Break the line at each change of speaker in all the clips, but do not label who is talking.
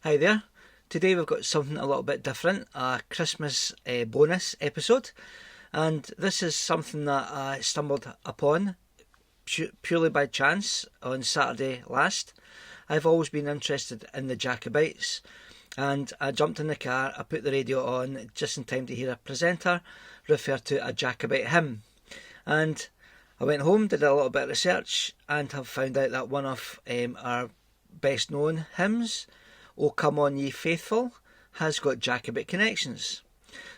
Hi there. Today we've got something a little bit different, a Christmas bonus episode, and this is something that I stumbled upon purely by chance on Saturday last. I've always been interested in the Jacobites, and I jumped in the car, I put the radio on just in time to hear a presenter refer to a Jacobite hymn, and I went home, did a little bit of research, and have found out that one of our best known hymns, "O Come On Ye Faithful," has got Jacobite connections.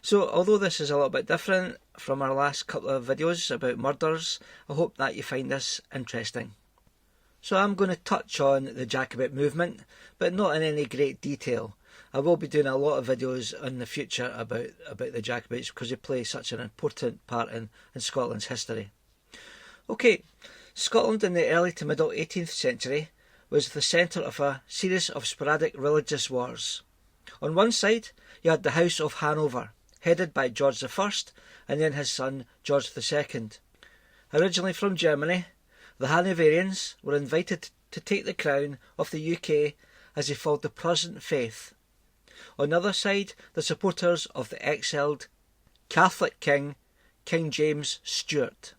So although this is a little bit different from our last couple of videos about murders, I hope that you find this interesting. So I'm going to touch on the Jacobite movement, but not in any great detail. I will be doing a lot of videos in the future about the Jacobites because they play such an important part in Scotland's history. Okay, Scotland in the early to middle 18th century was the centre of a series of sporadic religious wars. On one side, you had the House of Hanover, headed by George I and then his son George II. Originally from Germany, the Hanoverians were invited to take the crown of the UK as they followed the Protestant faith. On the other side, the supporters of the exiled Catholic king, King James Stuart.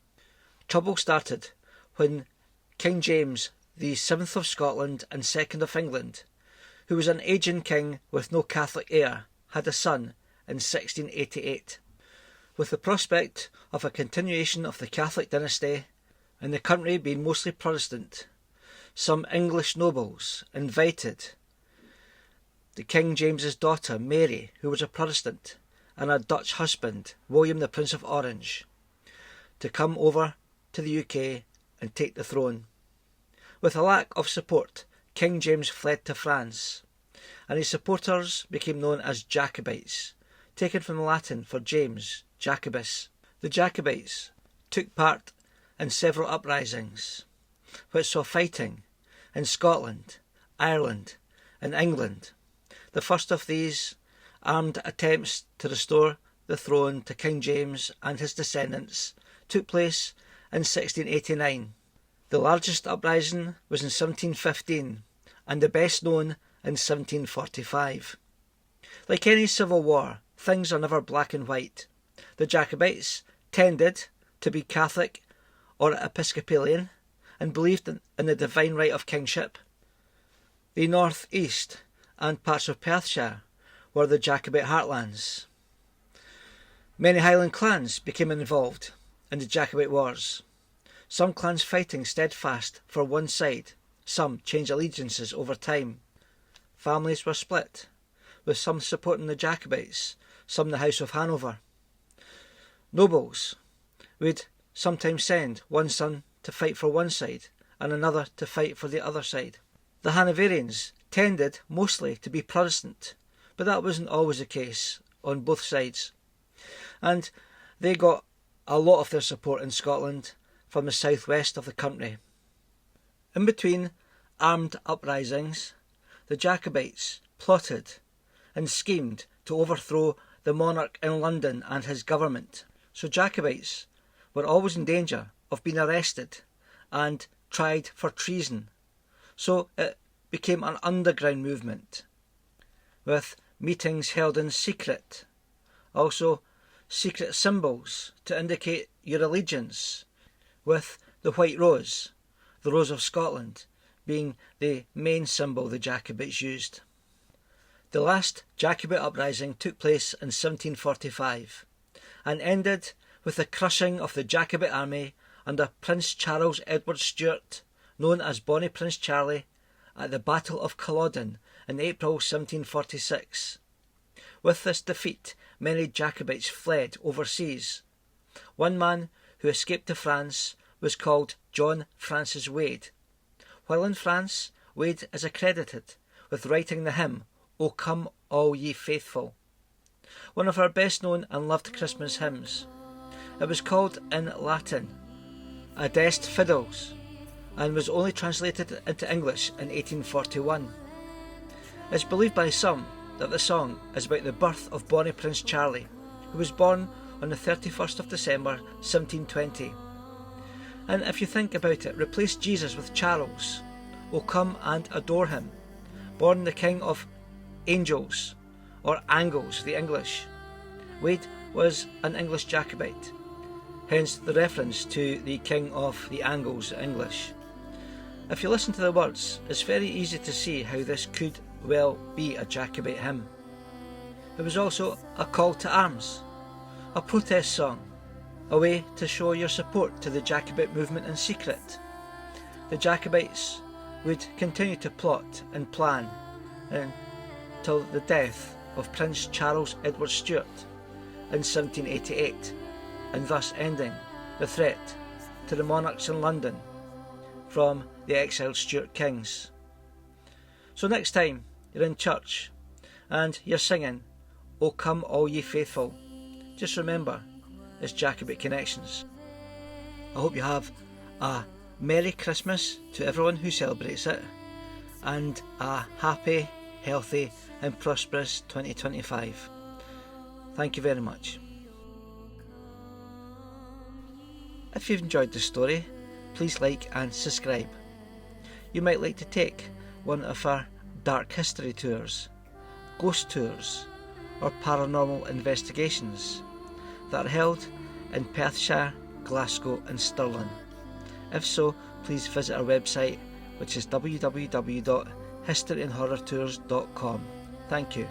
Trouble started when King James the 7th of Scotland and 2nd of England, who was an ageing king with no Catholic heir, had a son in 1688. With the prospect of a continuation of the Catholic dynasty, and the country being mostly Protestant, some English nobles invited the King James's daughter Mary, who was a Protestant, and her Dutch husband, William the Prince of Orange, to come over to the UK and take the throne. With a lack of support, King James fled to France, and his supporters became known as Jacobites, taken from the Latin for James, Jacobus. The Jacobites took part in several uprisings, which saw fighting in Scotland, Ireland, and England. The first of these armed attempts to restore the throne to King James and his descendants took place in 1689. The largest uprising was in 1715, and the best known in 1745. Like any civil war, things are never black and white. The Jacobites tended to be Catholic or Episcopalian and believed in the divine right of kingship. The North East and parts of Perthshire were the Jacobite heartlands. Many Highland clans became involved in the Jacobite wars. Some clans fighting steadfast for one side, some changed allegiances over time. Families were split, with some supporting the Jacobites, some the House of Hanover. Nobles would sometimes send one son to fight for one side and another to fight for the other side. The Hanoverians tended mostly to be Protestant, but that wasn't always the case on both sides. And they got a lot of their support in Scotland from the southwest of the country. In between armed uprisings, the Jacobites plotted and schemed to overthrow the monarch in London and his government. So Jacobites were always in danger of being arrested and tried for treason. So it became an underground movement, with meetings held in secret. Also, secret symbols to indicate your allegiance, with the white rose, the rose of Scotland, being the main symbol the Jacobites used. The last Jacobite uprising took place in 1745 and ended with the crushing of the Jacobite army under Prince Charles Edward Stuart, known as Bonnie Prince Charlie, at the Battle of Culloden in April 1746. With this defeat, many Jacobites fled overseas. One man who escaped to France was called John Francis Wade. While in France, Wade is accredited with writing the hymn, "O Come All Ye Faithful," one of our best known and loved Christmas hymns. It was called in Latin Adest Fideles and was only translated into English in 1841. It's believed by some that the song is about the birth of Bonnie Prince Charlie, who was born on the 31st of December 1720. And if you think about it, replace Jesus with Charles. O come and adore him, born the King of Angels, or Angles for the English. Wade was an English Jacobite, hence the reference to the King of the Angles English. If you listen to the words, it's very easy to see how this could well be a Jacobite hymn. It was also a call to arms, a protest song, a way to show your support to the Jacobite movement in secret. The Jacobites would continue to plot and plan until the death of Prince Charles Edward Stuart in 1788, and thus ending the threat to the monarchs in London from the exiled Stuart kings. So next time you're in church and you're singing "O Come All Ye Faithful," just remember it's Jacobite connections. I hope you have a Merry Christmas to everyone who celebrates it, and a happy, healthy and prosperous 2025. Thank you very much. If you've enjoyed the story, please like and subscribe. You might like to take one of our dark history tours, ghost tours, or paranormal investigations that are held in Perthshire, Glasgow and Stirling. If so, please visit our website, which is www.historyandhorrortours.com. Thank you.